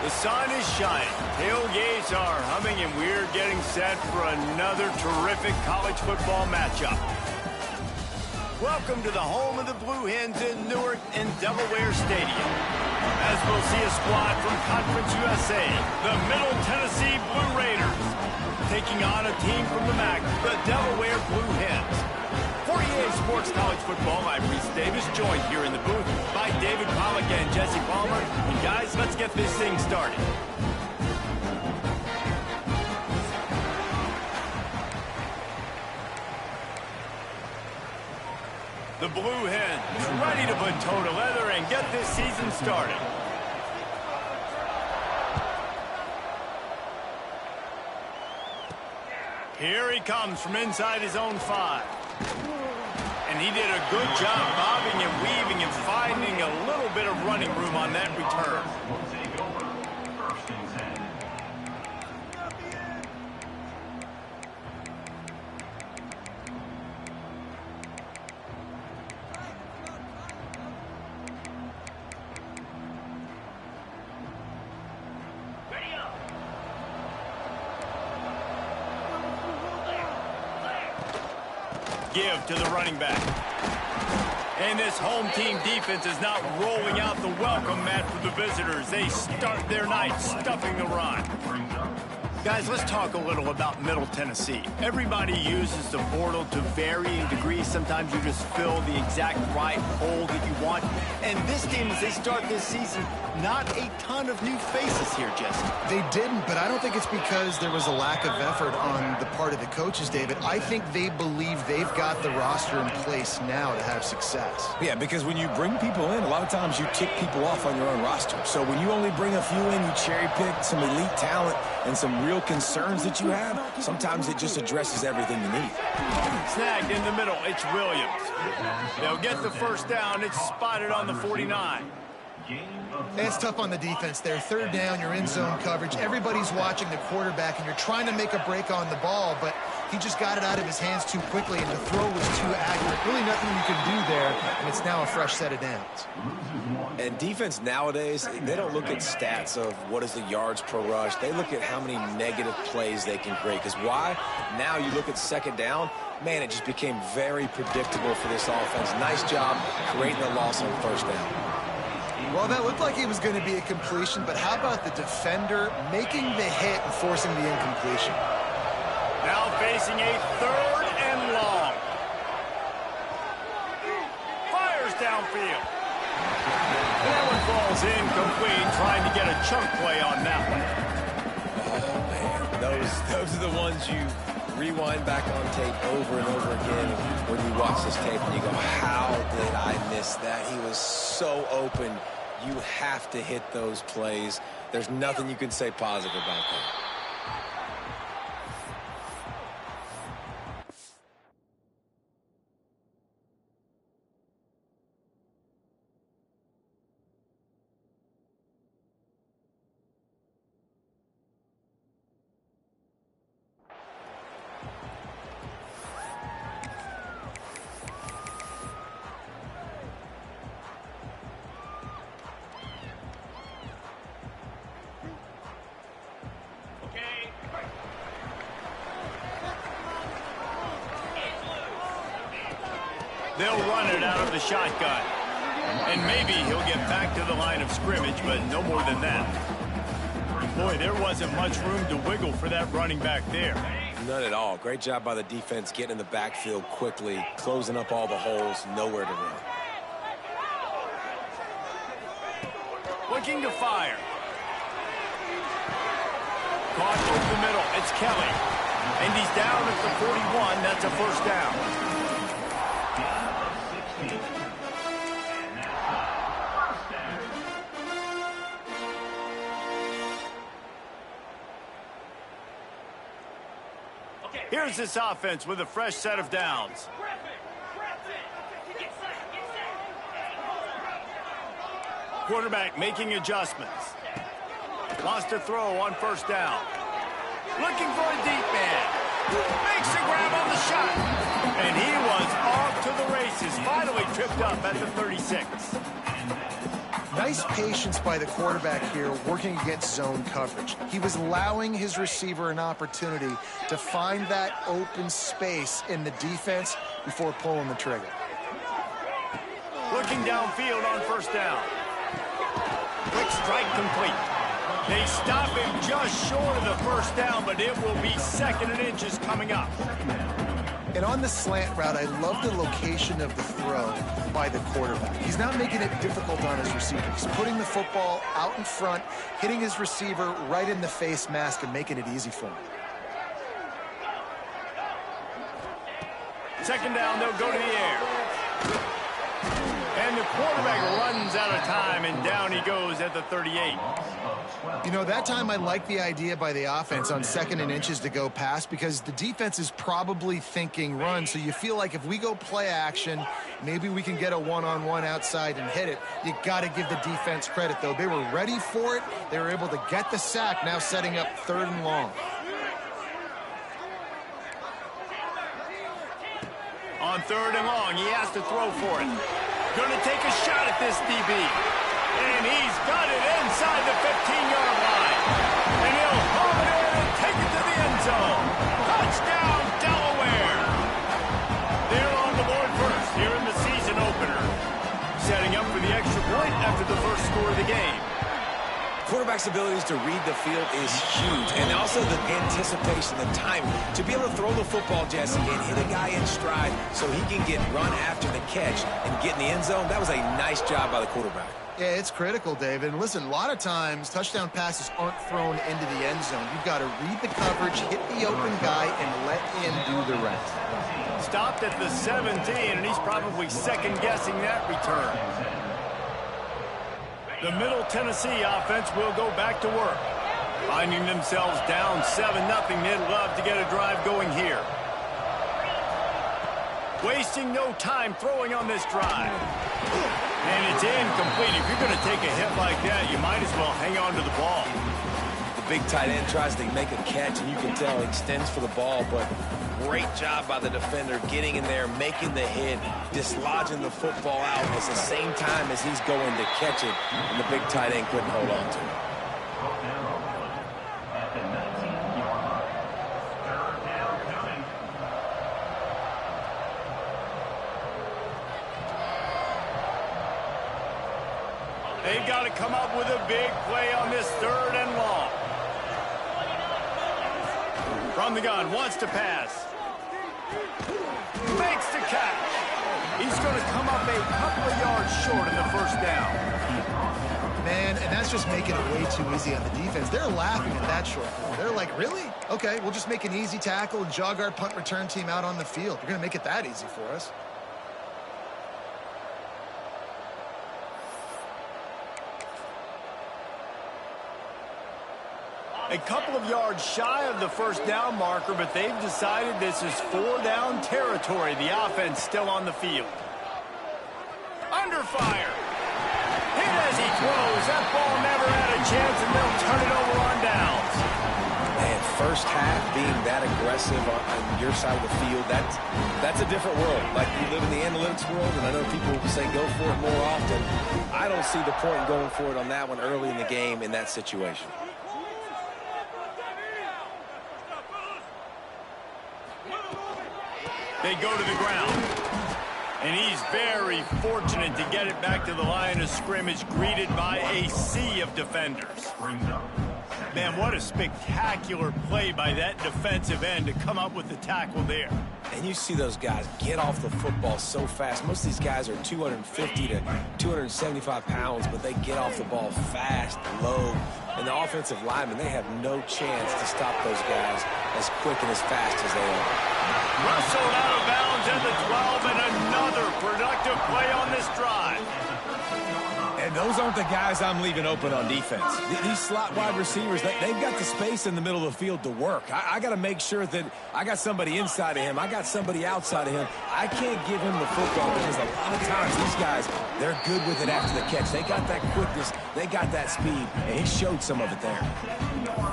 The sun is shining, tailgates are humming, and we're getting set for another terrific college football matchup. Welcome to the home of the Blue Hens in Newark and Delaware Stadium. As we'll see a squad from Conference USA, the Middle Tennessee Blue Raiders, taking on a team from the MAC, the Delaware Blue Hens. For EA Sports College Football, I'm Reese Davis, joined here in the booth by David Pollack and Jesse Palmer. And guys, let's get this thing started. The Blue Hens ready to put toe to leather and get this season started. Here he comes from inside his own 5. And he did a good job bobbing and weaving and finding a little bit of running room on that return. Give to the running back. And this home team defense is not rolling out the welcome mat for the visitors. They start their night stuffing the run. Guys, let's talk a little about Middle Tennessee. Everybody uses the portal to varying degrees. Sometimes you just fill the exact right hole that you want. And this team, as they start this season, not a ton of new faces here, Jesse. They didn't, but I don't think it's because there was a lack of effort on the part of the coaches, David. I think they believe they've got the roster in place now to have success. Yeah, because when you bring people in, a lot of times you tick people off on your own roster. So when you only bring a few in, you cherry pick some elite talent and some real concerns that you have, sometimes it just addresses everything you need. Snagged in the middle, it's Williams. They'll get the first down. It's spotted on the 49. It's tough on the defense there. Third down, you're in zone coverage. Everybody's watching the quarterback, and you're trying to make a break on the ball, but he just got it out of his hands too quickly, and the throw was too accurate. Really nothing you can do there, and it's now a fresh set of downs. And defense nowadays, they don't look at stats of what is the yards per rush. They look at how many negative plays they can create. Because why? Now you look at second down, man, it just became very predictable for this offense. Nice job creating a loss on first down. Well, that looked like it was going to be a completion, but how about the defender making the hit and forcing the incompletion? Now facing a third and long. Fires downfield. That one falls incomplete, trying to get a chunk play on that one. Oh, man. Those are the ones you rewind back on tape over and over again when you watch this tape and you go, how did I miss that? He was so open. You have to hit those plays. There's nothing you can say positive about that. They'll run it out of the shotgun. And maybe he'll get back to the line of scrimmage, but no more than that. Boy, there wasn't much room to wiggle for that running back there. None at all. Great job by the defense getting in the backfield quickly, closing up all the holes, nowhere to run. Looking to fire. Caught over the middle. It's Kelly. And he's down at the 41. That's a first down. Here's this offense with a fresh set of downs. Quarterback making adjustments. Wants to throw on first down. Looking for a deep man. Makes a grab on the shot. And he was off to the races. Finally tripped up at the 36. Nice patience by the quarterback here working against zone coverage. He was allowing his receiver an opportunity to find that open space in the defense before pulling the trigger. Looking downfield on first down. Quick strike complete. They stop him just short of the first down, but it will be 2nd and inches coming up. And on the slant route, I love the location of the throw by the quarterback. He's not making it difficult on his receiver. He's putting the football out in front, hitting his receiver right in the face mask and making it easy for him. 2nd down, they'll go to the air. And the quarterback runs out of time, and down he goes at the 38. You know, that time I like the idea by the offense on 2nd and inches to go pass because the defense is probably thinking run. So you feel like if we go play action, maybe we can get a one-on-one outside and hit it. You got to give the defense credit, though. They were ready for it. They were able to get the sack, now setting up 3rd and long. On 3rd and long, he has to throw for it. Gonna take a shot at this DB. And he's got it inside the 15-yard line. And he'll haul it in and take it to the end zone. Touchdown, Delaware. They're on the board first here in the season opener. Setting up for the extra point after the first score of the game. Quarterback's abilities to read the field is huge, and also the anticipation, the time to be able to throw the football, Jesse, and hit a guy in stride so he can get run after the catch and get in the end zone. That was a nice job by the quarterback. Yeah, it's critical, David. And listen, a lot of times touchdown passes aren't thrown into the end zone. You've got to read the coverage, hit the open guy, and let him do the rest. Stopped at the 17, and he's probably second-guessing that return. The Middle Tennessee offense will go back to work. Finding themselves down 7-0, they'd love to get a drive going here. Wasting no time throwing on this drive. And it's incomplete. If you're going to take a hit like that, you might as well hang on to the ball. The big tight end tries to make a catch, and you can tell he extends for the ball, but great job by the defender getting in there, making the hit, dislodging the football out at the same time as he's going to catch it, and the big tight end couldn't hold on to it. They've got to come up with a big play on this 3rd and long. From the gun, wants to pass. Makes the catch. He's going to come up a couple of yards short of the first down. Man, and that's just making it way too easy on the defense. They're laughing at that short play. They're like, really? Okay, we'll just make an easy tackle and jog our punt return team out on the field. You're going to make it that easy for us. A couple of yards shy of the first down marker, but they've decided this is 4-down territory. The offense still on the field. Under fire. Hit as he throws. That ball never had a chance, and they'll turn it over on downs. Man, first half being that aggressive on your side of the field, that's a different world. Like, you live in the analytics world, and I know people say go for it more often. I don't see the point in going for it on that one early in the game in that situation. They go to the ground. And he's very fortunate to get it back to the line of scrimmage, greeted by a sea of defenders. Man, what a spectacular play by that defensive end to come up with the tackle there. And you see those guys get off the football so fast. Most of these guys are 250 to 275 pounds, but they get off the ball fast, low. And the offensive linemen, they have no chance to stop those guys as quick and as fast as they are. Wrestled out of bounds at the 12, and another productive play on this drive. And those aren't the guys I'm leaving open on defense. These slot wide receivers, they've got the space in the middle of the field to work. I got to make sure that I got somebody inside of him. I got somebody outside of him. I can't give him the football because a lot of times these guys, they're good with it after the catch. They got that quickness. They got that speed, and he showed some of it there.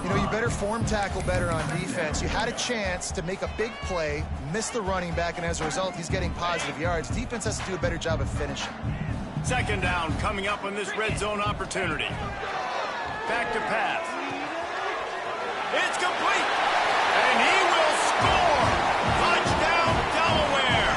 You know, you better form tackle better on defense. You had a chance to make a big play, miss the running back, and as a result, he's getting positive yards. Defense has to do a better job of finishing. Second down coming up on this red zone opportunity. Back to pass. It's complete. And he will score. Touchdown, Delaware.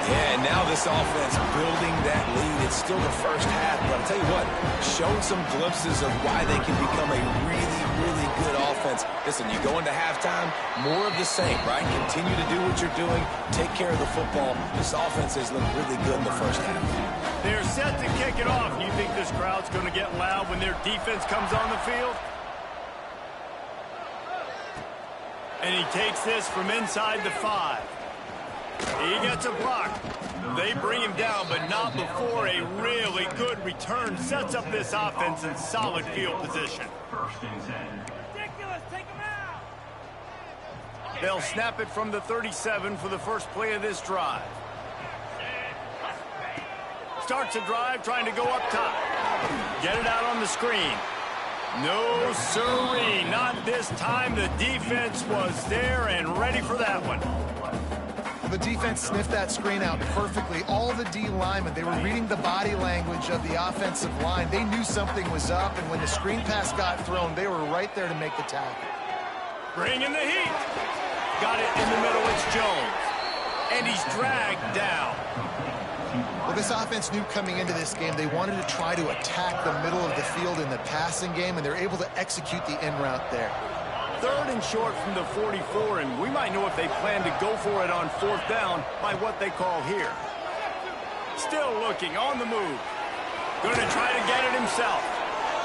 Yeah, and now this offense building that lead. It's still the first half, but I'll tell you what, showing some glimpses of why they can become a really, really good offense. Listen, you go into halftime, more of the same, right? Continue to do what you're doing, take care of the football. This offense has looked really good in the first half. They're set to kick it off. You think this crowd's going to get loud when their defense comes on the field? And he takes this from inside the 5. He gets a block. They bring him down, but not before a really good return sets up this offense in solid field position. Ridiculous, take him out. They'll snap it from the 37 for the first play of this drive. Starts a drive trying to go up top. Get it out on the screen. No, sirree, not this time. The defense was there and ready for that one. The defense sniffed that screen out perfectly. All the D linemen, they were reading the body language of the offensive line. They knew something was up, and when the screen pass got thrown, they were right there to make the tackle. Bringing the heat. Got it in the middle. It's Jones. And he's dragged down. Well, this offense knew coming into this game they wanted to try to attack the middle of the field in the passing game, and they're able to execute the in route there. Third and short from the 44, and we might know if they plan to go for it on fourth down by what they call here. Still looking on the move. Going to try to get it himself.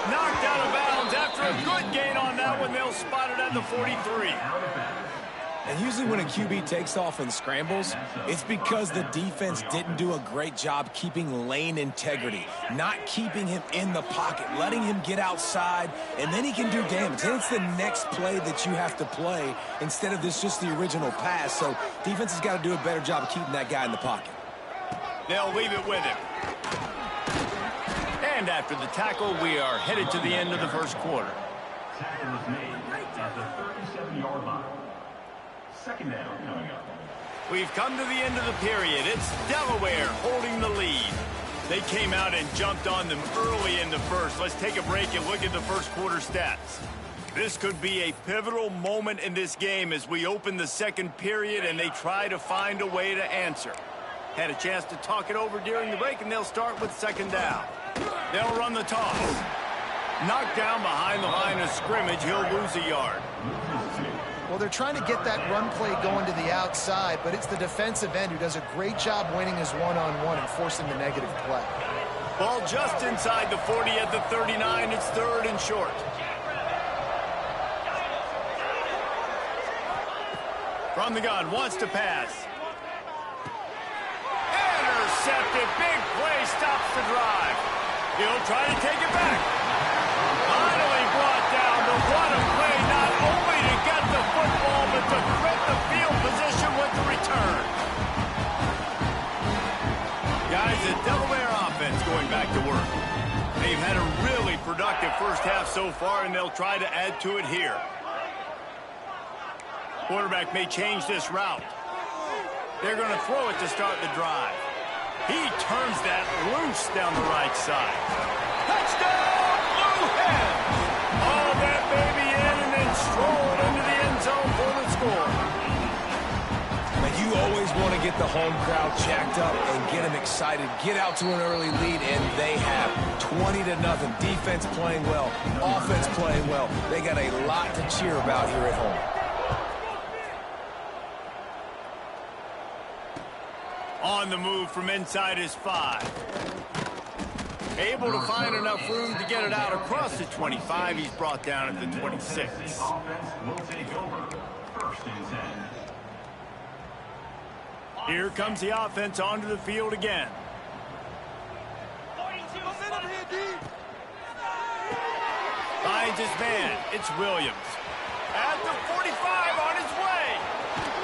Knocked out of bounds after a good gain on that one. They'll spot it at the 43. And usually when a QB takes off and scrambles, it's because the defense didn't do a great job keeping lane integrity, not keeping him in the pocket, letting him get outside, and then he can do damage. And it's the next play that you have to play instead of just the original pass. So defense has got to do a better job of keeping that guy in the pocket. They'll leave it with him. And after the tackle, we are headed to the end of the first quarter. Tackle is made at the 37-yard line. Second down coming up. We've come to the end of the period. It's Delaware holding the lead. They came out and jumped on them early in the first. Let's take a break and look at the first quarter stats. This could be a pivotal moment in this game as we open the second period and they try to find a way to answer. Had a chance to talk it over during the break, and they'll start with second down. They'll run the toss. Knocked down behind the line of scrimmage. He'll lose a yard. Well, they're trying to get that run play going to the outside, but it's the defensive end who does a great job winning his one-on-one and forcing the negative play. Ball just inside the 40 at the 39. It's third and short. From the gun, wants to pass. Intercepted. Big play stops the drive. He'll try to take it back. Finally brought down. But what a play, not only to get the football, but to threat the field position with the return. Guys, the Delaware offense going back to work. They've had a really productive first half so far, and they'll try to add to it here. Quarterback may change this route. They're going to throw it to start the drive. He turns that loose down the right side. Touchdown, Blue Hens! All that baby in and then strolled into the end zone for the score. But you always want to get the home crowd jacked up and get them excited. Get out to an early lead, and they have 20-0. Defense playing well, offense playing well. They got a lot to cheer about here at home. On the move from inside his 5. Able to find enough room to get it out across the 25. He's brought down at the 26. Offense will take over. First and 10. Here comes the offense onto the field again. Finds his man. It's Williams. At the 45 on his way.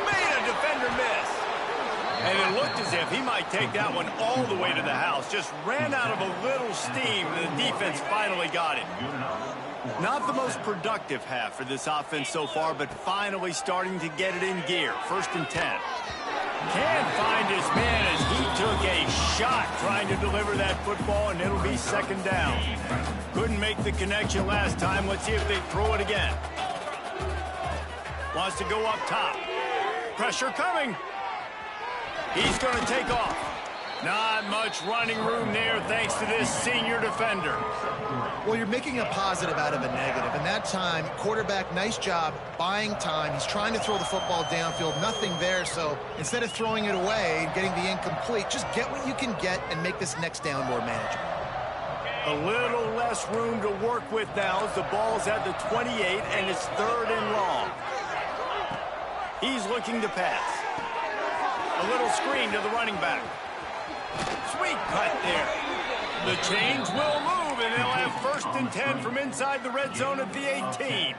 Made a defender miss. And it looked as if he might take that one all the way to the house. Just ran out of a little steam. The defense finally got it. Not the most productive half for this offense so far, but finally starting to get it in gear. First and 10. Can't find his man as he took a shot trying to deliver that football, and it'll be second down. Couldn't make the connection last time. Let's see if they throw it again. Wants to go up top. Pressure coming. He's going to take off. Not much running room there thanks to this senior defender. Well, you're making a positive out of a negative. And that time, quarterback, nice job buying time. He's trying to throw the football downfield. Nothing there. So instead of throwing it away and getting the incomplete, just get what you can get and make this next down more manageable. A little less room to work with now as the ball's at the 28 and it's 3rd and long. He's looking to pass. A little screen to the running back. Sweet cut there. The chains will move, and they'll have 1st and 10 from inside the red zone at the 18.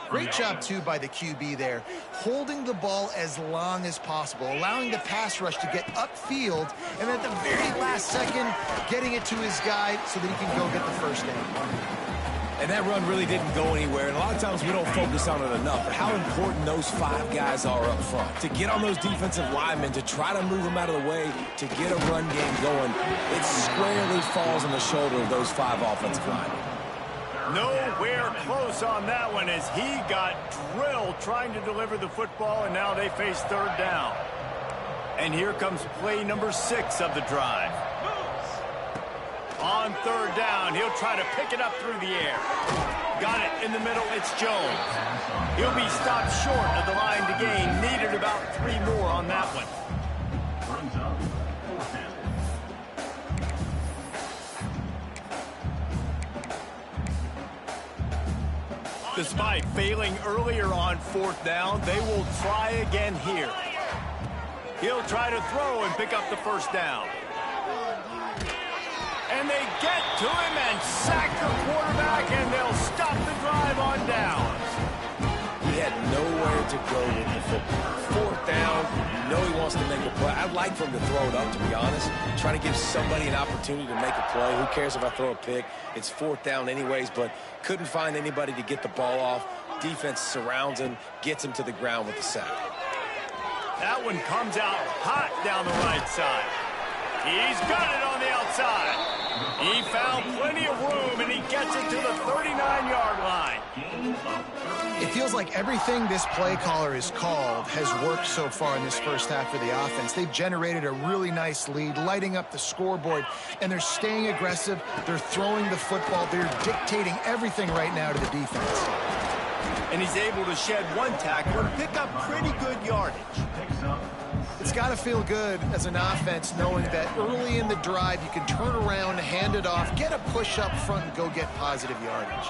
Great job, too, by the QB there, holding the ball as long as possible, allowing the pass rush to get upfield, and at the very last second, getting it to his guy so that he can go get the first down. And that run really didn't go anywhere, and a lot of times we don't focus on it enough, but how important those 5 guys are up front. To get on those defensive linemen, to try to move them out of the way, to get a run game going, it squarely falls on the shoulder of those 5 offensive linemen. Nowhere close on that one as he got drilled trying to deliver the football, and now they face 3rd down. And here comes play number 6 of the drive. On 3rd down, he'll try to pick it up through the air. Got it in the middle, it's Jones. He'll be stopped short of the line to gain. Needed about 3 more on that one. Despite failing earlier on 4th down, they will try again here. He'll try to throw and pick up the first down. And they get to him and sack the quarterback, and they'll stop the drive on downs. He had nowhere to go with the football. 4th down, you know he wants to make a play. I'd like for him to throw it up, to be honest. Trying to give somebody an opportunity to make a play. Who cares if I throw a pick? It's 4th down anyways, but couldn't find anybody to get the ball off. Defense surrounds him, gets him to the ground with the sack. That one comes out hot down the right side. He's got it on the outside. He found plenty of room, and he gets it to the 39-yard line. It feels like everything this play caller has called has worked so far in this first half for the offense. They've generated a really nice lead, lighting up the scoreboard, and they're staying aggressive. They're throwing the football. They're dictating everything right now to the defense. And he's able to shed 1 tackle and pick up pretty good yardage. It's got to feel good as an offense knowing that early in the drive you can turn around, hand it off, get a push up front, and go get positive yardage.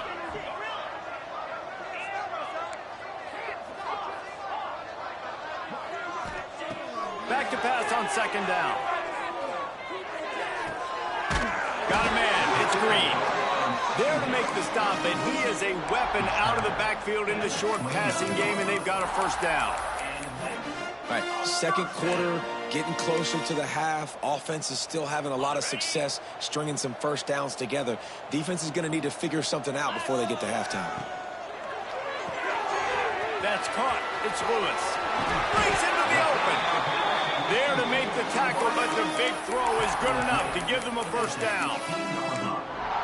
Back to pass on 2nd down. Got a man. It's Green. There to make the stop, and he is a weapon out of the backfield in the short passing game, and they've got a first down. All right, 2nd quarter, getting closer to the half. Offense is still having a lot of success stringing some first downs together. Defense is going to need to figure something out before they get to halftime. That's caught. It's Lewis. Brings into the open. There to make the tackle, but the big throw is good enough to give them a first down.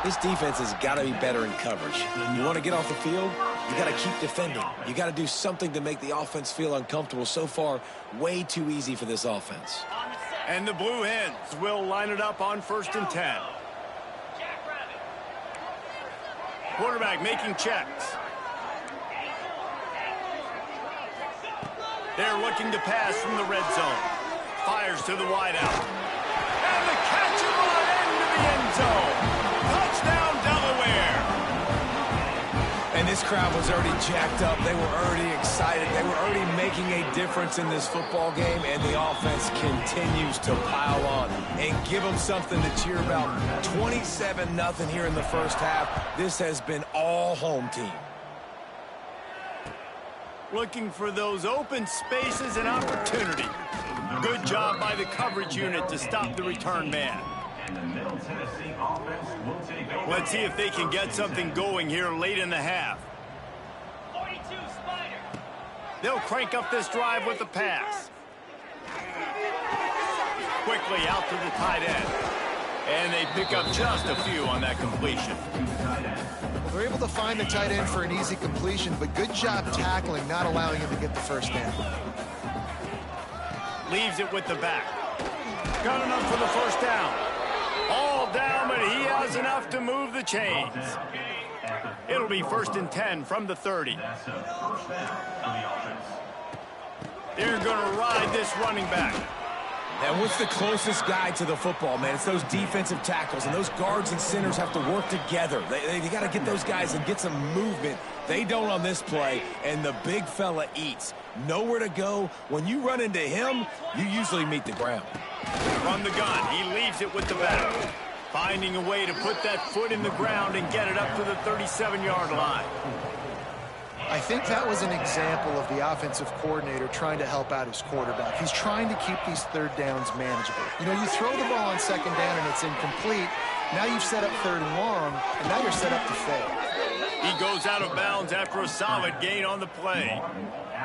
This defense has got to be better in coverage. You want to get off the field, you got to keep defending. You got to do something to make the offense feel uncomfortable. So far, way too easy for this offense. And the Blue Hens will line it up on 1st and 10. Quarterback making checks. They're looking to pass from the red zone. Fires to the wideout. And the catch and run into the end zone. Touchdown, Delaware. And this crowd was already jacked up. They were already excited. They were already making a difference in this football game, and the offense continues to pile on and give them something to cheer about. 27-0 here in the first half. This has been all home team. Looking for those open spaces and opportunity. Good job by the coverage unit to stop the return man. Let's see if they can get something going here late in the half. 42 Spider. They'll crank up this drive with the pass. Quickly out to the tight end. And they pick up just a few on that completion. Well, they're able to find the tight end for an easy completion, but good job tackling, not allowing him to get the first down. Leaves it with the back. Got enough for the first down. All down, but he has enough to move the chains. It'll be 1st and 10 from the 30. They're going to ride this running back. And what's the closest guy to the football, man? It's those defensive tackles, and those guards and centers have to work together. They got to get those guys and get some movement. They don't on this play, and the big fella eats. Nowhere to go. When you run into him, you usually meet the ground. From the gun, he leaves it with the back. Finding a way to put that foot in the ground and get it up to the 37-yard line. I think that was an example of the offensive coordinator trying to help out his quarterback. He's trying to keep these third downs manageable. You know, you throw the ball on 2nd down and it's incomplete. Now you've set up 3rd and long, and now you're set up to fail. He goes out of bounds after a solid gain on the play.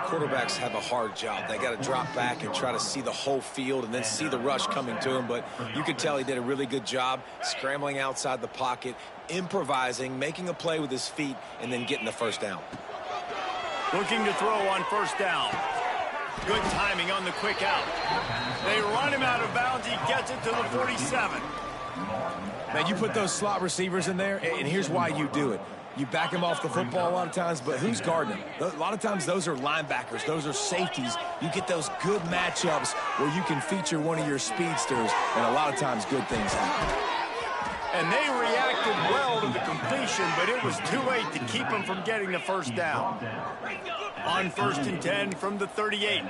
Quarterbacks have a hard job. They got to drop back and try to see the whole field and then see the rush coming to him. But you could tell he did a really good job scrambling outside the pocket, improvising, making a play with his feet, and then getting the first down. Looking to throw on 1st down. Good timing on the quick out. They run him out of bounds. He gets it to the 47. Man, you put those slot receivers in there, and here's why you do it. You back him off the football a lot of times, but who's guarding him? A lot of times those are linebackers. Those are safeties. You get those good matchups where you can feature one of your speedsters, and a lot of times good things happen. And they reacted well to the completion, but it was too late to keep him from getting the first down. On 1st and 10 from the 38.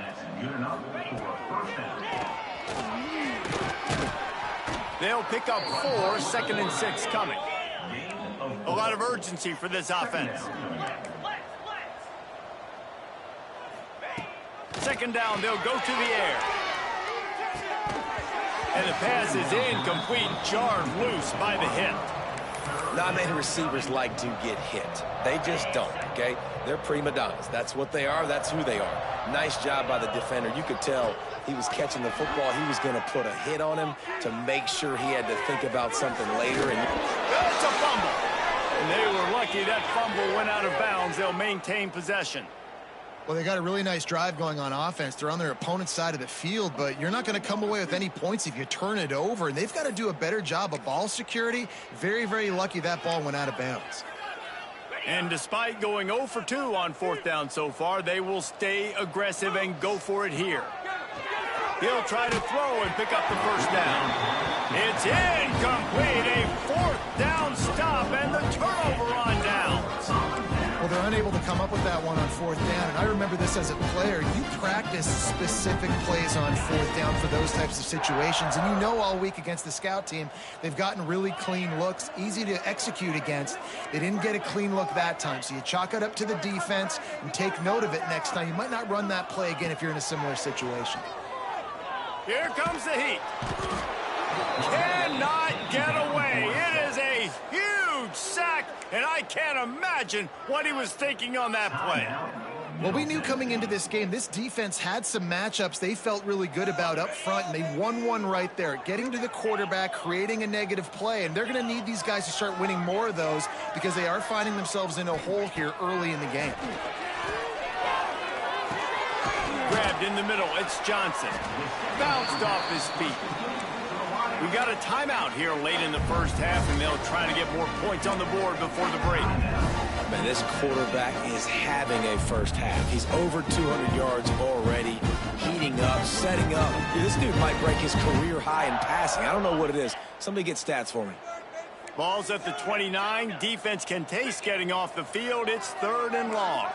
They'll pick up 4, 2nd and 6 coming. A lot of urgency for this offense. 2nd down, they'll go to the air. And the pass is incomplete, jarred loose by the hit. Not many receivers like to get hit. They just don't, okay? They're prima donnas. That's what they are. That's who they are. Nice job by the defender. You could tell he was catching the football. He was going to put a hit on him to make sure he had to think about something later. And it's a fumble. And they were lucky that fumble went out of bounds. They'll maintain possession. Well, they got a really nice drive going on offense. They're on their opponent's side of the field, but you're not going to come away with any points if you turn it over. And they've got to do a better job of ball security. Very, very lucky that ball went out of bounds. And despite going 0 for 2 on 4th down so far, they will stay aggressive and go for it here. He'll try to throw and pick up the first down. It's incomplete. A 4th down stop and the turnover on downs. Well, they're unable to come up with that one on 4th down. And I remember this as a player. You practice specific plays on 4th down for those types of situations. And you know all week against the scout team, they've gotten really clean looks, easy to execute against. They didn't get a clean look that time. So you chalk it up to the defense and take note of it next time. You might not run that play again if you're in a similar situation. Here comes the heat. Cannot get away. It is a huge sack, and I can't imagine what he was thinking on that play. Well, we knew coming into this game, this defense had some matchups they felt really good about up front, and they won one right there, getting to the quarterback, creating a negative play, and they're going to need these guys to start winning more of those because they are finding themselves in a hole here early in the game. Grabbed in the middle, it's Johnson. Bounced off his feet. We got a timeout here late in the first half, and they'll try to get more points on the board before the break. Man, this quarterback is having a first half. He's over 200 yards already, heating up, setting up. Dude, this dude might break his career high in passing. I don't know what it is. Somebody get stats for me. Ball's at the 29. Defense can taste getting off the field. It's 3rd and long.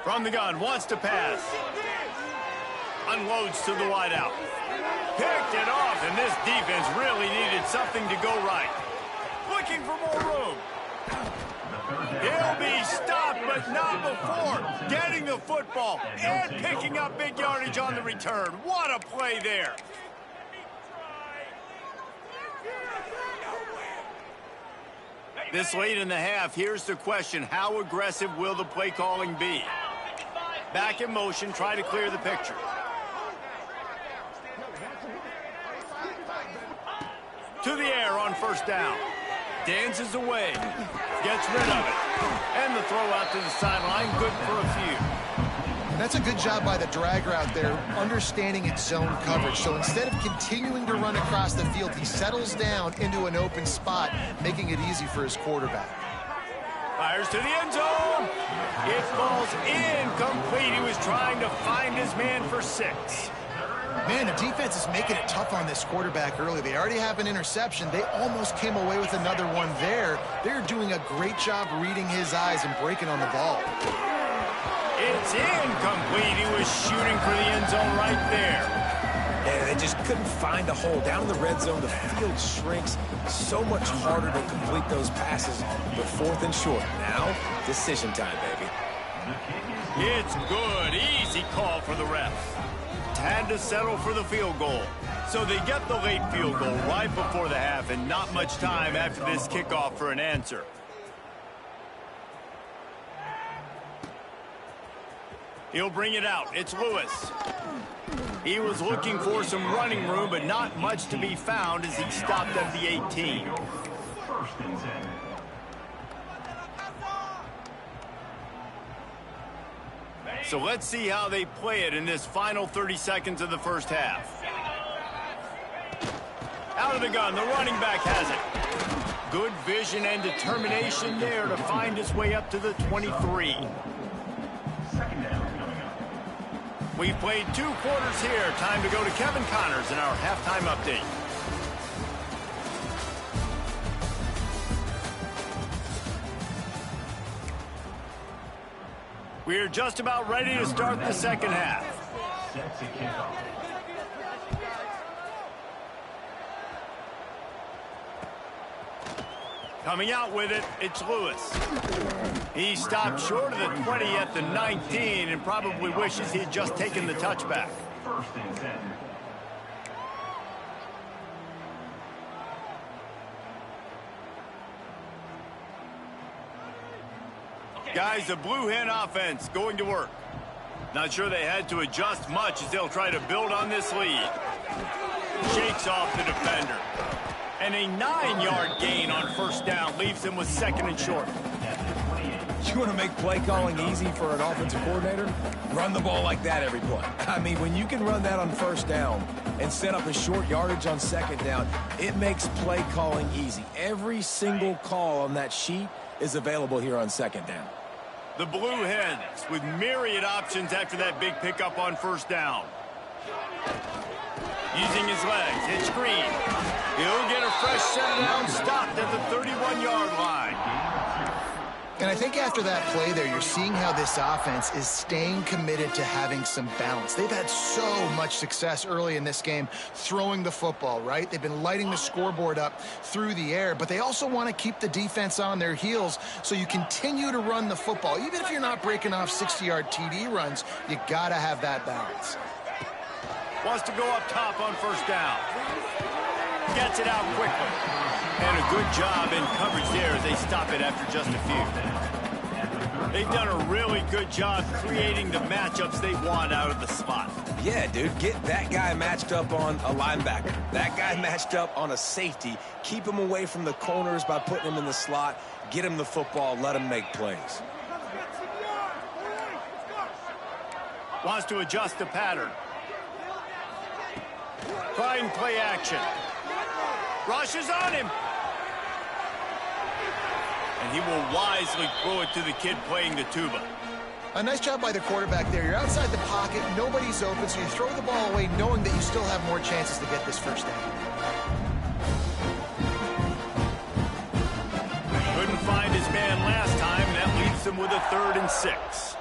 From the gun, wants to pass. Unloads to the wideout. Picked it off, and this defense really needed something to go right. Looking for more room. He'll be stopped, but not before getting the football and picking up big yardage on the return. What a play there. This late in the half, here's the question. How aggressive will the play calling be? Back in motion, try to clear the picture. To the air on first down. Dances away. Gets rid of it. And the throw out to the sideline. Good for a few. That's a good job by the drag route there, understanding its zone coverage. So instead of continuing to run across the field, he settles down into an open spot, making it easy for his quarterback. Fires to the end zone. It falls incomplete. He was trying to find his man for 6. Man, the defense is making it tough on this quarterback early. They already have an interception. They almost came away with another one there. They're doing a great job reading his eyes and breaking on the ball. It's incomplete. He was shooting for the end zone right there. And they just couldn't find a hole. Down in the red zone, the field shrinks. So much harder to complete those passes. But 4th and short. Now, decision time, baby. It's good. Easy call for the ref. Had to settle for the field goal. So they get the late field goal right before the half and not much time after this kickoff for an answer. He'll bring it out. It's Lewis. He was looking for some running room, but not much to be found as he stopped at the 18. 1st and 10. So let's see how they play it in this final 30 seconds of the first half. Out of the gun, the running back has it. Good vision and determination there to find his way up to the 23. 2nd down coming up. We've played 2 quarters here. Time to go to Kevin Connors in our halftime update. We're just about ready to start the second half. Set to kickoff. Coming out with it, it's Lewis. He stopped short of the 20 at the 19 and probably wishes he had just taken the touchback. 1st and 10. Guys, the Blue Hen offense going to work. Not sure they had to adjust much as they'll try to build on this lead. Shakes off the defender. And a 9-yard gain on first down leaves him with 2nd and short. You want to make play calling easy for an offensive coordinator? Run the ball like that every play. I mean, when you can run that on first down and set up a short yardage on 2nd down, it makes play calling easy. Every single call on that sheet is available here on 2nd down. The Blue Hens with myriad options after that big pickup on first down. Using his legs, it's Green. He'll get a fresh set down, stopped at the 31-yard line. And I think after that play there, you're seeing how this offense is staying committed to having some balance. They've had so much success early in this game throwing the football, right? They've been lighting the scoreboard up through the air, but they also want to keep the defense on their heels so you continue to run the football. Even if you're not breaking off 60-yard TD runs, you got to have that balance. Wants to go up top on first down. Gets it out quickly. And a good job in coverage there as they stop it after just a few. They've done a really good job creating the matchups they want out of the slot. Yeah, dude, get that guy matched up on a linebacker. That guy matched up on a safety. Keep him away from the corners by putting him in the slot. Get him the football. Let him make plays. Wants to adjust the pattern. Trying play action. Rushes on him. And he will wisely throw it to the kid playing the tuba. A nice job by the quarterback there. You're outside the pocket, nobody's open, so you throw the ball away knowing that you still have more chances to get this first down. Couldn't find his man last time, and that leaves him with a 3rd and 6.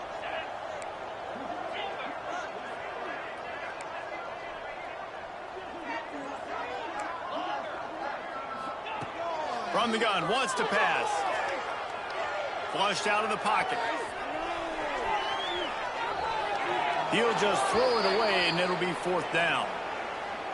From the gun, wants to pass. Flushed out of the pocket. He'll just throw it away, and it'll be 4th down.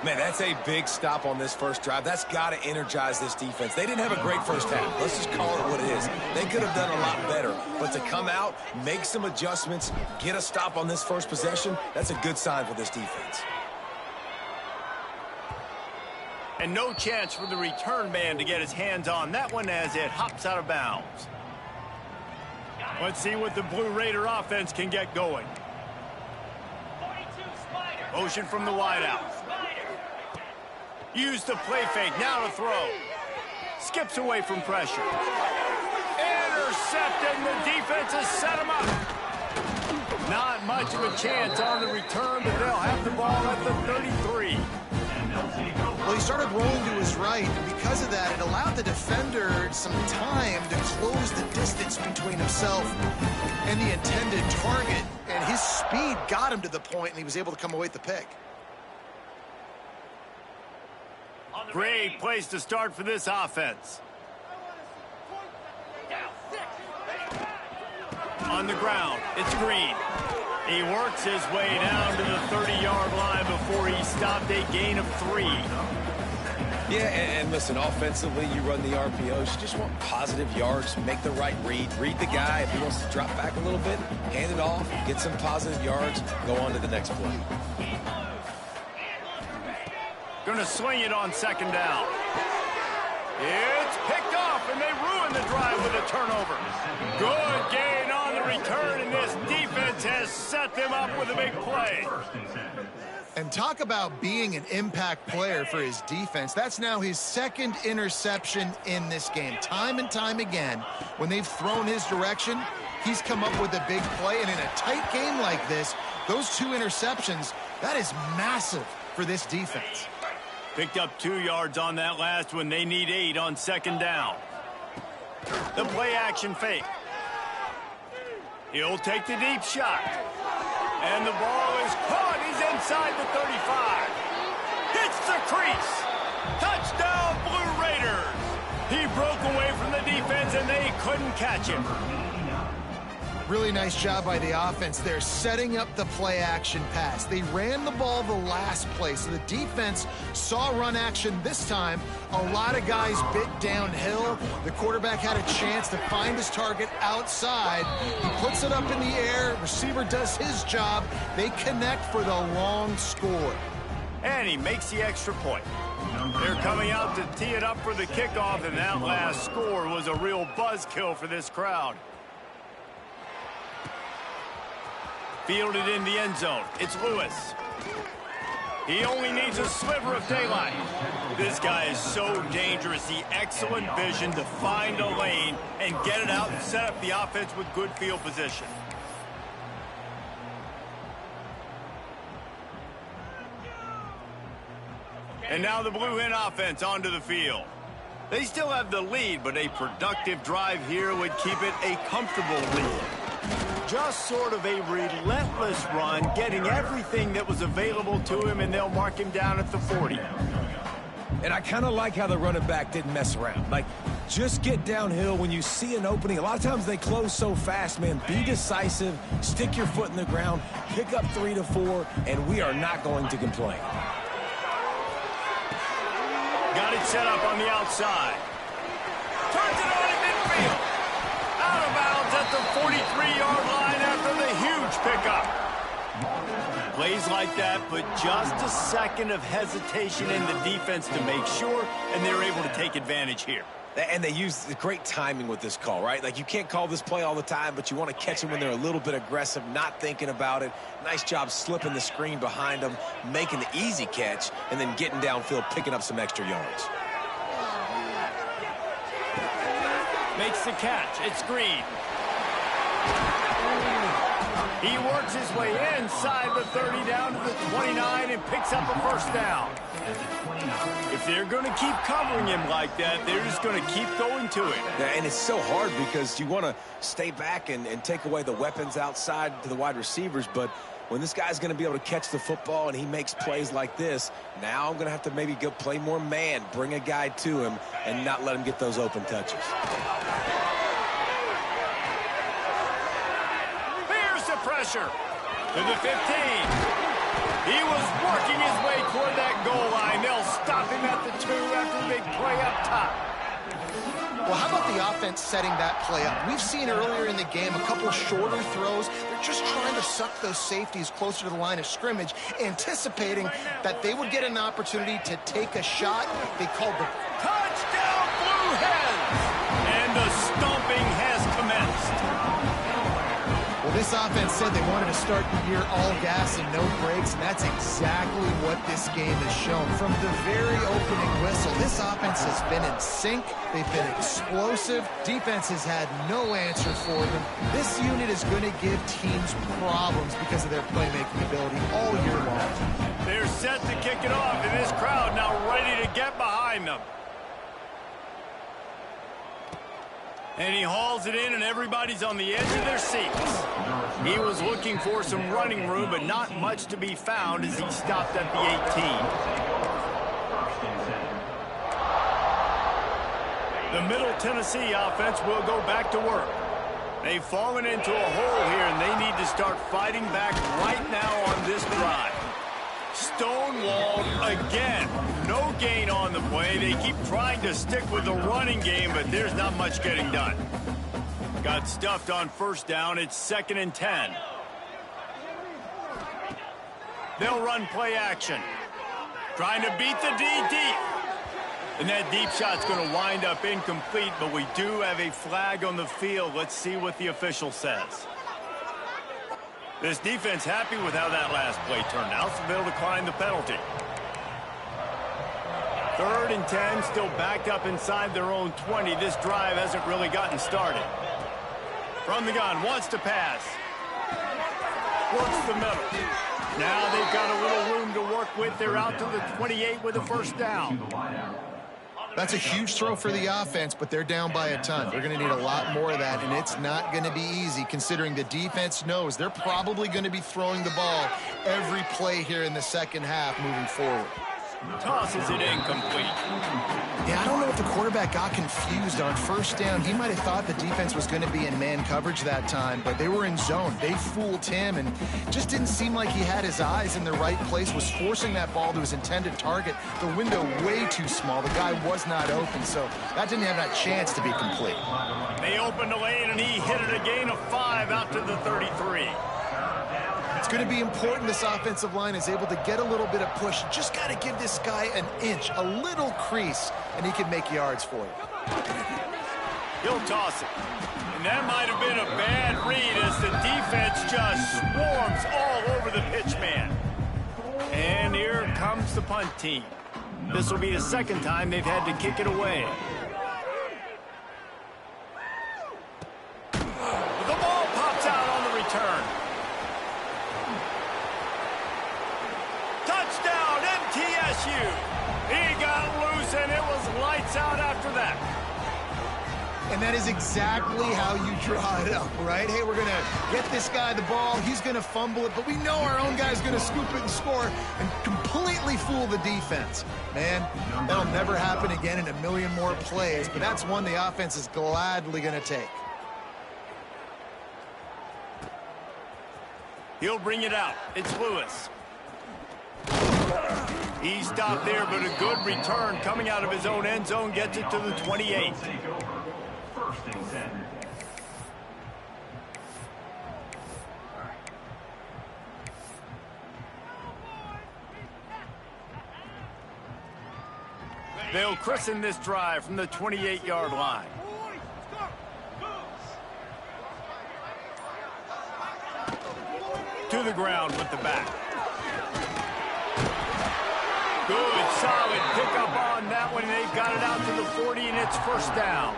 Man, that's a big stop on this first drive. That's got to energize this defense. They didn't have a great first half. Let's just call it what it is. They could have done a lot better. But to come out, make some adjustments, get a stop on this first possession, that's a good sign for this defense. And no chance for the return man to get his hands on that one as it hops out of bounds. Let's see what the Blue Raider offense can get going. Motion from the wideout. Use the play fake, now to throw. Skips away from pressure. Intercepted, and the defense has set him up. Not much of a chance on the return, but they'll have the ball at the 33. Well, he started rolling to his right, and because of that, it allowed the defender some time to close the distance between himself and the intended target, and his speed got him to the point, and he was able to come away with the pick. Great place to start for this offense. On the ground, it's Green. He works his way down to the 30-yard line before he stopped a gain of 3. Yeah, and listen, offensively, you run the RPOs. You just want positive yards, make the right read. Read the guy. If he wants to drop back a little bit, hand it off, get some positive yards, go on to the next play. Going to swing it on second down. It's picked off, and they ruin the drive with a turnover. Good gain on the return, and this defense has set them up with a big play. And talk about being an impact player for his defense. That's now his second interception in this game. Time and time again, when they've thrown his direction, he's come up with a big play. And in a tight game like this, those 2 interceptions, that is massive for this defense. Picked up 2 yards on that last one. They need 8 on second down. The play action fake. He'll take the deep shot. And the ball is caught. He's inside the 35. Hits the crease. Touchdown, Blue Raiders. He broke away from the defense, and they couldn't catch him. Really nice job by the offense there, setting up the play action pass. They ran the ball the last play, so the defense saw run action this time. A lot of guys bit downhill. The quarterback had a chance to find his target outside. He puts it up in the air. Receiver does his job. They connect for the long score. And he makes the extra point. They're coming out to tee it up for the kickoff, and that last score was a real buzzkill for this crowd. Fielded in the end zone. It's Lewis. He only needs a sliver of daylight. This guy is so dangerous. The excellent vision to find a lane and get it out and set up the offense with good field position. And now the Blue Hen offense onto the field. They still have the lead, but a productive drive here would keep it a comfortable lead. Just sort of a relentless run, getting everything that was available to him, and they'll mark him down at the 40. And I kind of like how the running back didn't mess around. Like, just get downhill when you see an opening. A lot of times they close so fast, man. Be decisive, stick your foot in the ground, pick up 3 to 4, and we are not going to complain. Got it set up on the outside. Turns it on in midfield. Out of bounds at the 43-yard line after the huge pickup. Plays like that, but just a second of hesitation in the defense to make sure, and they're able to take advantage here. And they use great timing with this call, right? Like, you can't call this play all the time, but you want to catch them when they're a little bit aggressive, not thinking about it. Nice job slipping the screen behind them, making the easy catch, and then getting downfield, picking up some extra yards. Makes the catch. It's Green. He works his way inside the 30 down to the 29 and picks up a first down. If they're going to keep covering him like that, they're just going to keep going to it. Yeah, and it's so hard because you want to stay back and take away the weapons outside to the wide receivers, but when this guy's going to be able to catch the football and he makes plays like this, now I'm going to have to maybe go play more man, bring a guy to him, and not let him get those open touches. Here's the pressure to the 15. He was working his way toward that goal line. They'll stop him at the 2 after the big play up top. Well, how about the offense setting that play up? We've seen earlier in the game a couple shorter throws. They're just trying to suck those safeties closer to the line of scrimmage, anticipating that they would get an opportunity to take a shot. They called the touchdown Blue Hens! And the stomping has commenced. Well, this offense said they wanted to start the year all gas and no brakes, and that's exactly what this game has shown. From the very opening whistle, this offense has been in sync. They've been explosive. Defense has had no answer for them. This unit is going to give teams problems because of their playmaking ability all year long. They're set to kick it off, and this crowd now ready to get behind them. And he hauls it in, and everybody's on the edge of their seats. He was looking for some running room, but not much to be found as he stopped at the 18. The Middle Tennessee offense will go back to work. They've fallen into a hole here, and they need to start fighting back right now on this drive. Stonewalled again. No gain on the play. They keep trying to stick with the running game, but there's not much getting done. Got stuffed on first down. It's 2nd and 10. They'll run play action. Trying to beat the D deep. And that deep shot's going to wind up incomplete, but we do have a flag on the field. Let's see what the official says. This defense happy with how that last play turned out, so they'll decline the penalty. 3rd and 10, still backed up inside their own 20. This drive hasn't really gotten started. From the gun, wants to pass. Works the middle. Now they've got a little room to work with. They're out to the 28 with a first down. That's a huge throw for the offense, but they're down by a ton. They're going to need a lot more of that, and it's not going to be easy considering the defense knows they're probably going to be throwing the ball every play here in the second half moving forward. Tosses it incomplete. Yeah, I don't know if the quarterback got confused on first down. He might have thought the defense was going to be in man coverage that time, but they were in zone. They fooled him and just didn't seem like he had his eyes in the right place, was forcing that ball to his intended target. The window way too small. The guy was not open, so that didn't have that chance to be complete. They opened the lane, and he hit it a gain of 5 out to the 33. It's going to be important this offensive line is able to get a little bit of push. You just got to give this guy an inch, a little crease, and he can make yards for you. He'll toss it. And that might have been a bad read as the defense just swarms all over the pitch man. And here comes the punt team. This will be the second time they've had to kick it away. The ball pops out on the return. Touchdown, MTSU. He got loose, and it was lights out after that. And that is exactly how you draw it up, right? Hey, we're going to get this guy the ball. He's going to fumble it, but we know our own guy's going to scoop it and score and completely fool the defense. Man, that'll never happen again in a million more plays, but that's one the offense is gladly going to take. He'll bring it out. It's Lewis. He stopped there, but a good return coming out of his own end zone gets it to the 28. They'll christen this drive from the 28-yard line. To the ground with the back. Good, solid pickup on that one. They've got it out to the 40, and it's first down.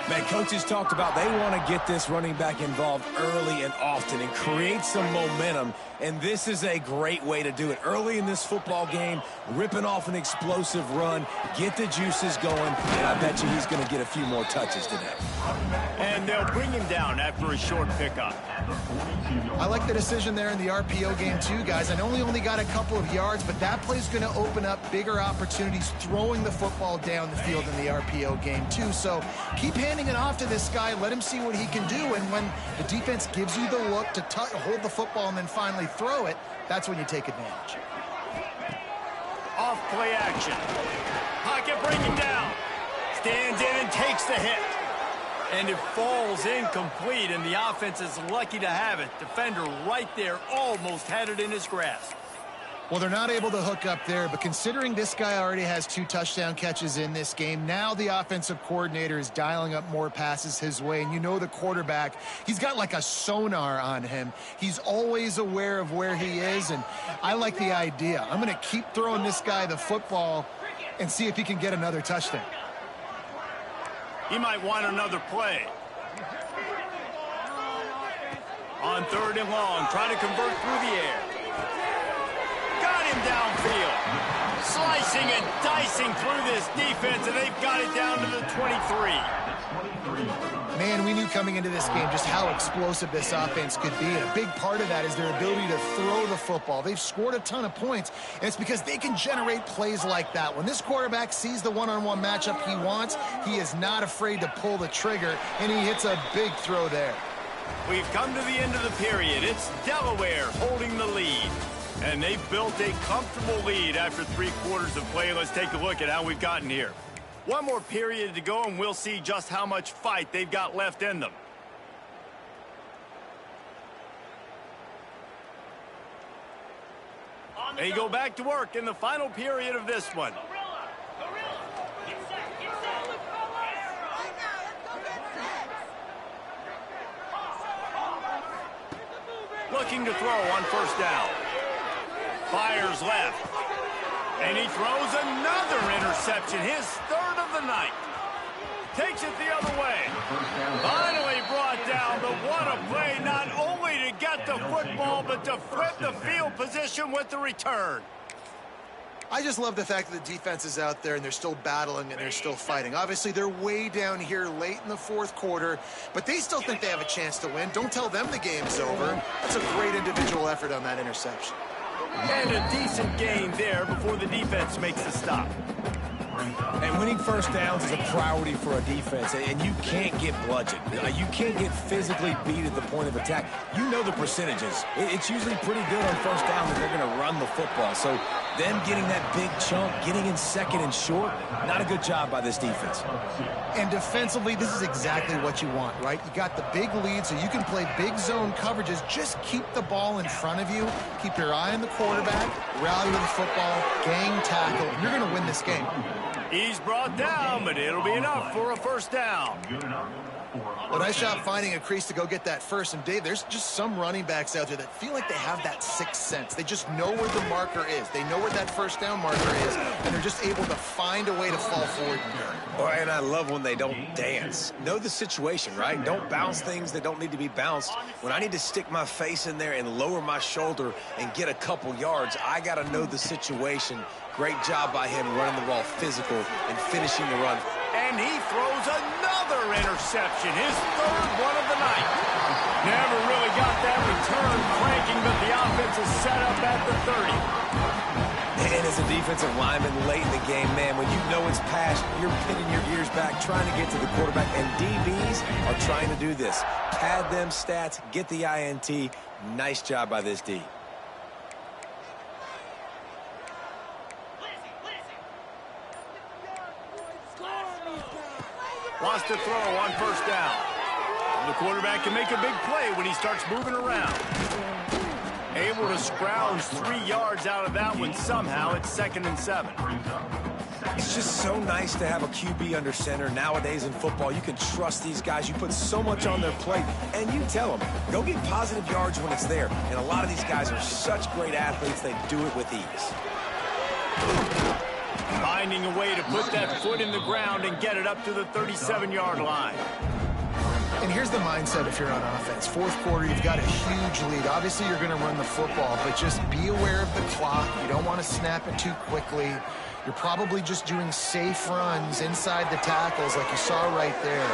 Man, coaches talked about they want to get this running back involved early and often and create some momentum, and this is a great way to do it. Early in this football game, ripping off an explosive run, get the juices going, and I bet you he's going to get a few more touches today. And they'll bring him down after a short pickup. I like the decision there in the RPO game too, guys. I know he only got a couple of yards, but that play's going to open up bigger opportunities throwing the football down the field in the RPO game too. So keep handing it off to this guy. Let him see what he can do. And when the defense gives you the look to hold the football and then finally throw it, that's when you take advantage. Off play action. Pocket bring him down. Stands in and takes the hit. And it falls incomplete, and the offense is lucky to have it. Defender right there almost had it in his grasp. Well, they're not able to hook up there, but considering this guy already has 2 touchdown catches in this game, now the offensive coordinator is dialing up more passes his way. And you know the quarterback, he's got like a sonar on him. He's always aware of where he is, and I like the idea. I'm going to keep throwing this guy the football and see if he can get another touchdown. He might want another play. On 3rd and long, trying to convert through the air. Got him downfield. Slicing and dicing through this defense, and they've got it down to the 23. Man, we knew coming into this game just how explosive this offense could be, and a big part of that is their ability to throw the football. They've scored a ton of points, and it's because they can generate plays like that. When this quarterback sees the one-on-one matchup he wants, he is not afraid to pull the trigger, and he hits a big throw there. We've come to the end of the period. It's Delaware holding the lead, and they've built a comfortable lead after 3 quarters of play. Let's take a look at how we've gotten here. One more period to go, and we'll see just how much fight they've got left in them. They go back to work in the final period of this one. Looking to throw on 1st down. Fires left. And he throws another interception, his 3rd of the night. Takes it the other way. Finally brought down, but what a play, not only to get the football, but to flip the field position with the return. I just love the fact that the defense is out there and they're still battling and they're still fighting. Obviously, they're way down here late in the 4th quarter, but they still think they have a chance to win. Don't tell them the game's over. That's a great individual effort on that interception. And a decent gain there before the defense makes the stop. And winning 1st downs is a priority for a defense, and you can't get bludgeoned. You can't get physically beat at the point of attack. You know the percentages. It's usually pretty good on 1st down that they're going to run the football. So them getting that big chunk, getting in 2nd and short, not a good job by this defense. And defensively, this is exactly what you want, right? You got the big lead, so you can play big zone coverages. Just keep the ball in front of you. Keep your eye on the quarterback, rally to the football, gang tackle, and you're going to win this game. He's brought down, but it'll be enough for a 1st down. Well, nice job finding a crease to go get that first. And, Dave, there's just some running backs out there that feel like they have that 6th sense. They just know where the marker is. They know where that 1st down marker is, and they're just able to find a way to fall forward. Oh, and I love when they don't dance. Know the situation, right? Don't bounce things that don't need to be bounced. When I need to stick my face in there and lower my shoulder and get a couple yards, I got to know the situation. Great job by him running the ball physical and finishing the run. And he throws another interception, his 3rd one of the night. Never really got that return cranking, but the offense is set up at the 30. And as a defensive lineman late in the game, man, when you know it's past, you're pinning your ears back, trying to get to the quarterback, and DBs are trying to do this. Pad them stats, get the INT. Nice job by this D. Wants to throw on 1st down. The quarterback can make a big play when he starts moving around. Able to scrounge 3 yards out of that one somehow. It's 2nd and 7. It's just so nice to have a QB under center. Nowadays in football, you can trust these guys. You put so much on their plate, and you tell them, go get positive yards when it's there. And a lot of these guys are such great athletes, they do it with ease. Finding a way to put that foot in the ground and get it up to the 37-yard line. And here's the mindset if you're on offense. 4th quarter, you've got a huge lead. Obviously, you're going to run the football, but just be aware of the clock. You don't want to snap it too quickly. You're probably just doing safe runs inside the tackles like you saw right there.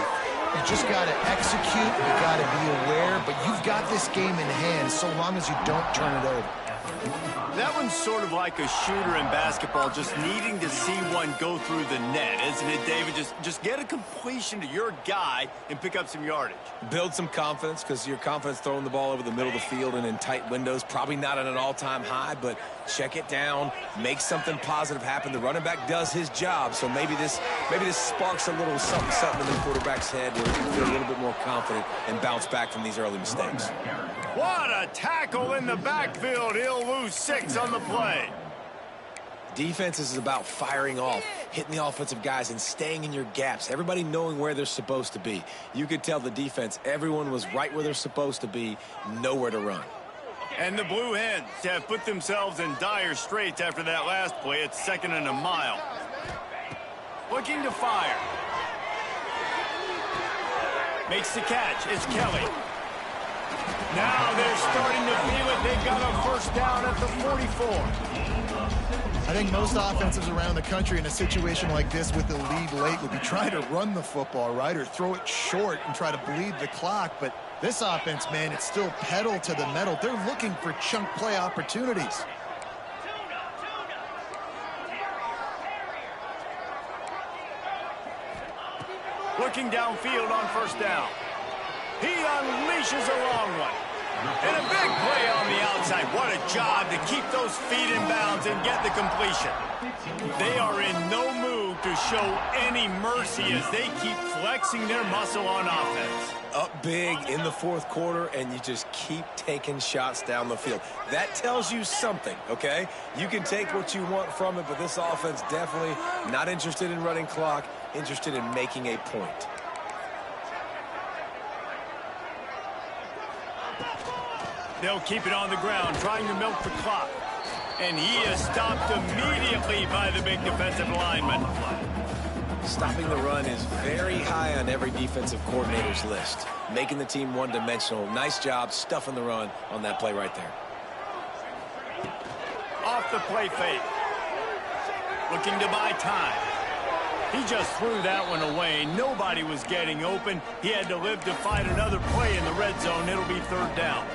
You just got to execute. You got to be aware. But you've got this game in hand so long as you don't turn it over. That one's sort of like a shooter in basketball, just needing to see one go through the net, isn't it, David? Just get a completion to your guy and pick up some yardage. Build some confidence, because your confidence throwing the ball over the middle of the field and in tight windows, probably not at an all-time high, but check it down, make something positive happen. The running back does his job, so maybe this sparks a little something in the quarterback's head where he can feel a little bit more confident and bounce back from these early mistakes. What a tackle in the backfield. He'll lose 6 on the play. Defense is about firing off, hitting the offensive guys, and staying in your gaps. Everybody knowing where they're supposed to be. You could tell the defense, everyone was right where they're supposed to be, nowhere to run. And the Blue Hens have put themselves in dire straits after that last play. It's 2nd and a mile. Looking to fire. Makes the catch. It's Kelly. Now they're starting to feel it. They've got a first down at the 44. I think most offenses around the country in a situation like this with the lead late would be trying to run the football, right, or throw it short and try to bleed the clock. But this offense, man, it's still pedal to the metal. They're looking for chunk play opportunities. Looking downfield on first down. He unleashes a long one. And a big play on the outside. What a job to keep those feet in bounds and get the completion. They are in no mood to show any mercy as they keep flexing their muscle on offense. Up big in the 4th quarter, and you just keep taking shots down the field. That tells you something, okay? You can take what you want from it, but this offense definitely not interested in running clock, interested in making a point. They'll keep it on the ground, trying to milk the clock. And he is stopped immediately by the big defensive lineman. Stopping the run is very high on every defensive coordinator's list. Making the team one-dimensional. Nice job stuffing the run on that play right there. Off the play fake. Looking to buy time. He just threw that one away. Nobody was getting open. He had to live to fight another play in the red zone. It'll be 3rd down.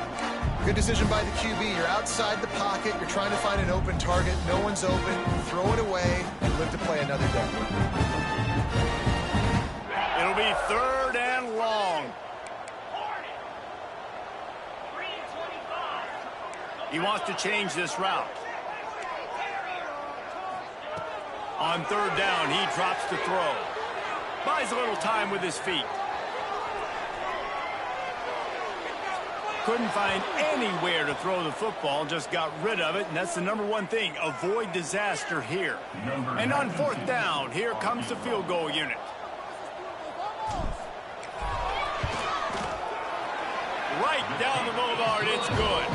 Good decision by the QB. You're outside the pocket. You're trying to find an open target. No one's open. Throw it away and live to play another day. It'll be 3rd and long. He wants to change this route. On 3rd down, he drops to throw. Buys a little time with his feet. Couldn't find anywhere to throw the football, just got rid of it, and that's the #1 thing. Avoid disaster here. And on 4th down, here comes the field goal unit. Right down the boulevard, it's good.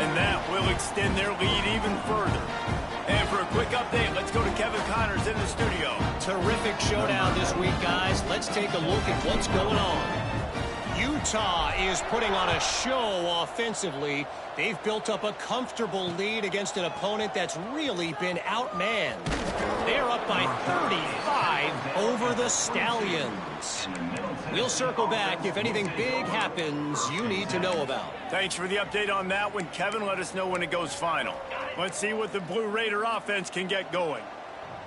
And that will extend their lead even further. And for a quick update, let's go to Kevin Connors in the studio. Terrific showdown this week, guys. Let's take a look at what's going on. Utah is putting on a show offensively. They've built up a comfortable lead against an opponent that's really been outmanned. They're up by 35 over the Stallions. We'll circle back if anything big happens you need to know about. Thanks for the update on that one, Kevin. Let us know when it goes final. Let's see what the Blue Raider offense can get going.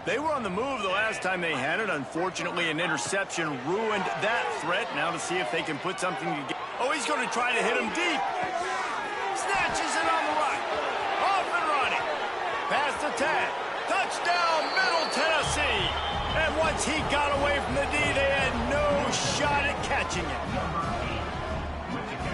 They were on the move the last time they had it. Unfortunately, an interception ruined that threat. Now to see if they can put something together. Oh, he's going to try to hit him deep. Snatches it on the right. Off and running. Past the 10. Touchdown, Middle Tennessee. And once he got away from the D, they had no shot at catching him.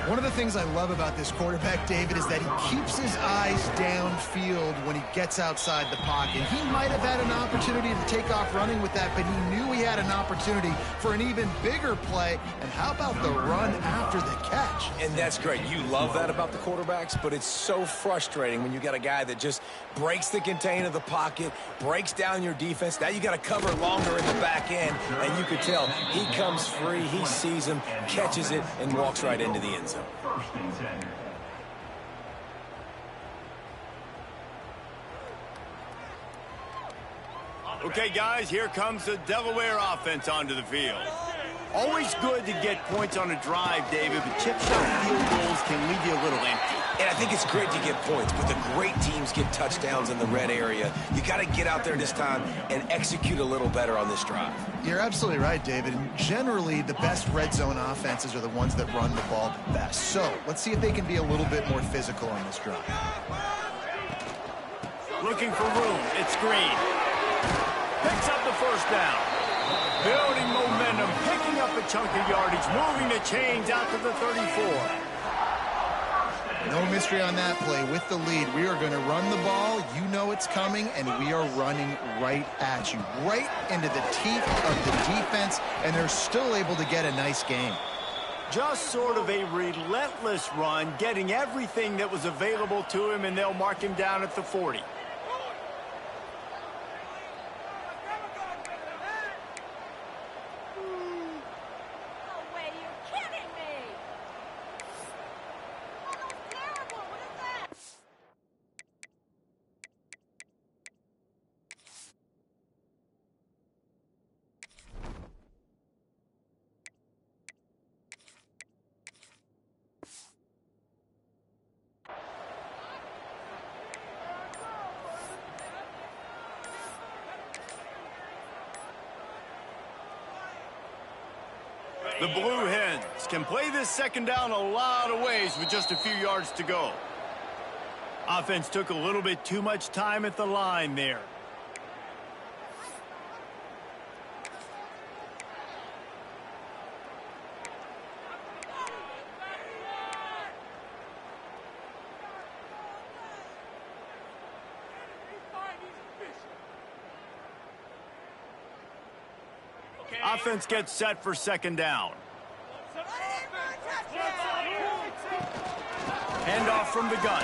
One of the things I love about this quarterback, David, is that he keeps his eyes downfield when he gets outside the pocket. He might have had an opportunity to take off running with that, but he knew he had an opportunity for an even bigger play. And how about the run after the catch? And that's great. You love that about the quarterbacks, but it's so frustrating when you got a guy that just breaks the contain of the pocket, breaks down your defense. Now you got to cover longer in the back end, and you could tell he comes free, he sees him, catches it, and walks right into the end zone. 1st and 10. Okay, guys, here comes the Delaware offense onto the field. Always good to get points on a drive, David, but chip shot field goals can leave you a little empty. And I think it's great to get points, but the great teams get touchdowns in the red area. You got to get out there this time and execute a little better on this drive. You're absolutely right, David. And generally, the best red zone offenses are the ones that run the ball best. So let's see if they can be a little bit more physical on this drive. Looking for room. It's Green. Picks up the first down. Building momentum, picking up a chunk of yardage, moving the chains out to the 34. No mystery on that play. With the lead, we are going to run the ball. You know it's coming, and we are running right at you, right into the teeth of the defense, and they're still able to get a nice gain. Just sort of a relentless run, getting everything that was available to him, and they'll mark him down at the 40. The Blue Hens can play this second down a lot of ways with just a few yards to go. Offense took a little bit too much time at the line there. Offense gets set for second down. Handoff from the gun.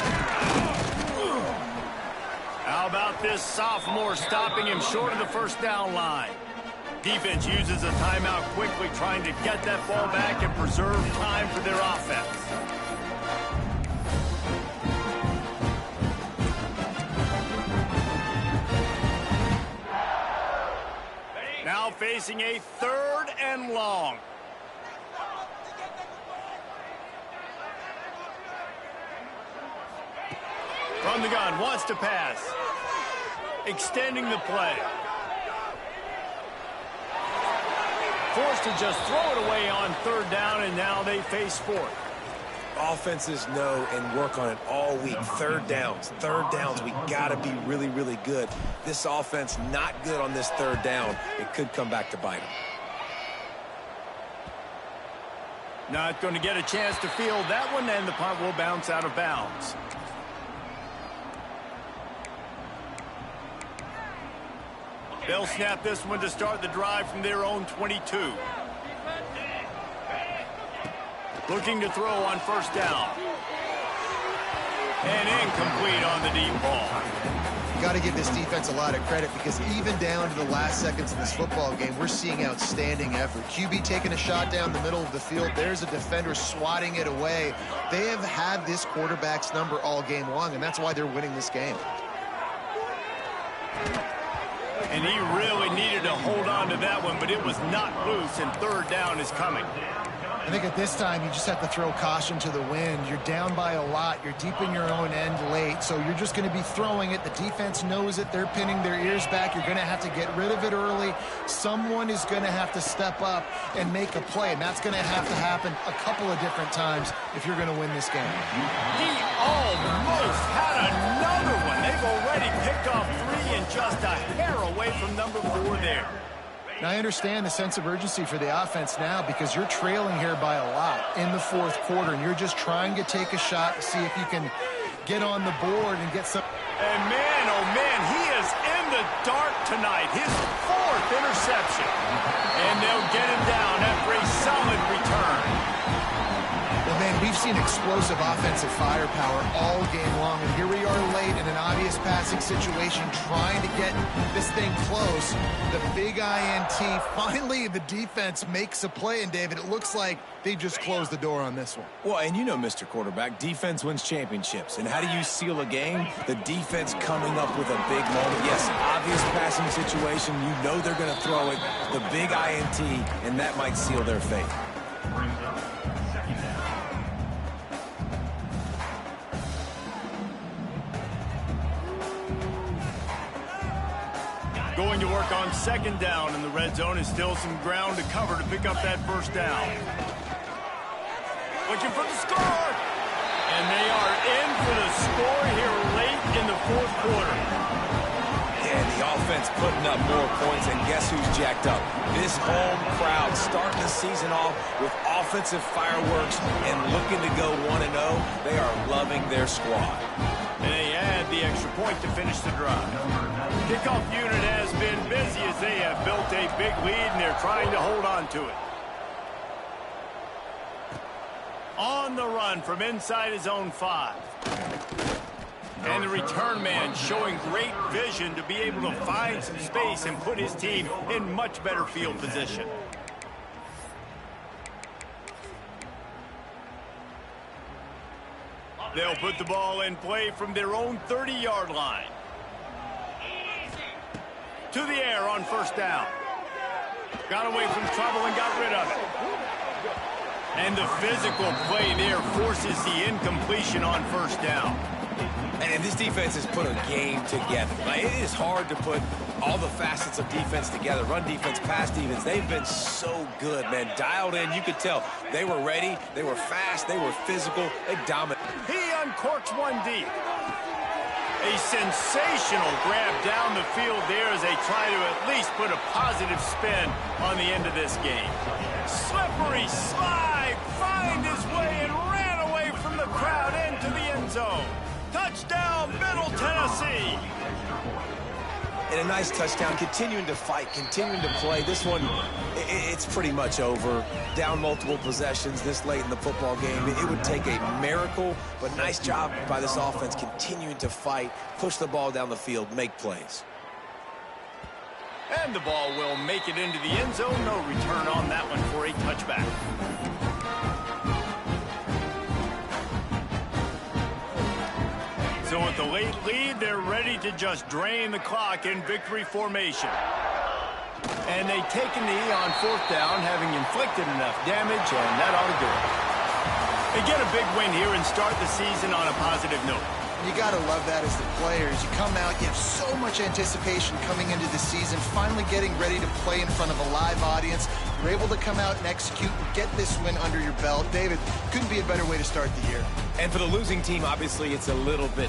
How about this sophomore stopping him short of the first down line? Defense uses a timeout quickly, trying to get that ball back and preserve time for their offense. Now facing a 3rd and long. From the gun, wants to pass. Extending the play. Forced to just throw it away on 3rd down, and now they face 4th. Offenses know and work on it all week. 3rd downs. We got to be really, really good. This offense not good on this 3rd down. It could come back to bite them. Not going to get a chance to field that one, and the punt will bounce out of bounds. They'll snap this one to start the drive from their own 22. Looking to throw on 1st down. And incomplete on the deep ball. You got to give this defense a lot of credit, because even down to the last seconds of this football game, we're seeing outstanding effort. QB taking a shot down the middle of the field. There's a defender swatting it away. They have had this quarterback's number all game long, and that's why they're winning this game. And he really needed to hold on to that one, but it was not loose, and 3rd down is coming. I think at this time, you just have to throw caution to the wind. You're down by a lot. You're deep in your own end late, so you're just going to be throwing it. The defense knows it. They're pinning their ears back. You're going to have to get rid of it early. Someone is going to have to step up and make a play, and that's going to have to happen a couple of different times if you're going to win this game. He almost had another one. They've already picked off 3 and just a hair away from number 4 there. Now, I understand the sense of urgency for the offense now, because you're trailing here by a lot in the 4th quarter, and you're just trying to take a shot to see if you can get on the board and get some. And man, oh man, he is in the dark tonight. His 4th interception. And they'll get him down after a solid return. Well, Man, we've seen explosive offensive firepower all game long, and here we are late in an obvious passing situation trying to get this thing close. The big INT, finally the defense makes a play, and David, it looks like they just closed the door on this one. Well, and you know, Mr. Quarterback, defense wins championships. And how do you seal a game? The defense coming up with a big moment. Yes, obvious passing situation. You know they're going to throw it. The big INT, and that might seal their fate. Brings up second down. Going to work on second down in the red zone is still some ground to cover to pick up that first down. Looking for the score. And they are in for the score here late in the fourth quarter. Yeah, the offense putting up more points, and guess who's jacked up? This home crowd starting the season off with offensive fireworks and looking to go 1-0. They are loving their squad. And they add the extra point to finish the drive. Kickoff unit has been busy as they have built a big lead, and they're trying to hold on to it. On the run from inside his own 5. And the return man showing great vision to be able to find some space and put his team in much better field position. They'll put the ball in play from their own 30-yard line. To the air on first down. Got away from trouble and got rid of it. And the physical play there forces the incompletion on first down. And this defense has put a game together. Like, it is hard to put all the facets of defense together. Run defense, pass defense. They've been so good, man. Dialed in. You could tell they were ready. They were fast. They were physical. They dominated. He uncorks one deep. A sensational grab down the field there as they try to at least put a positive spin on the end of this game. Slippery slide, find his way and ran away from the crowd into the end zone. Touchdown, Middle Tennessee. And a nice touchdown, continuing to fight, continuing to play. This one, it's pretty much over. Down multiple possessions this late in the football game. It would take a miracle, but nice job by this offense continuing to fight, push the ball down the field, make plays. And the ball will make it into the end zone. No return on that one for a touchback. So with the late lead, they're ready to just drain the clock in victory formation. And they take a knee on fourth down, having inflicted enough damage, and that ought to do it. They get a big win here and start the season on a positive note. You got to love that as the players. You come out, you have so much anticipation coming into the season, finally getting ready to play in front of a live audience. You're able to come out and execute and get this win under your belt. David, couldn't be a better way to start the year. And for the losing team, obviously, it's a little bit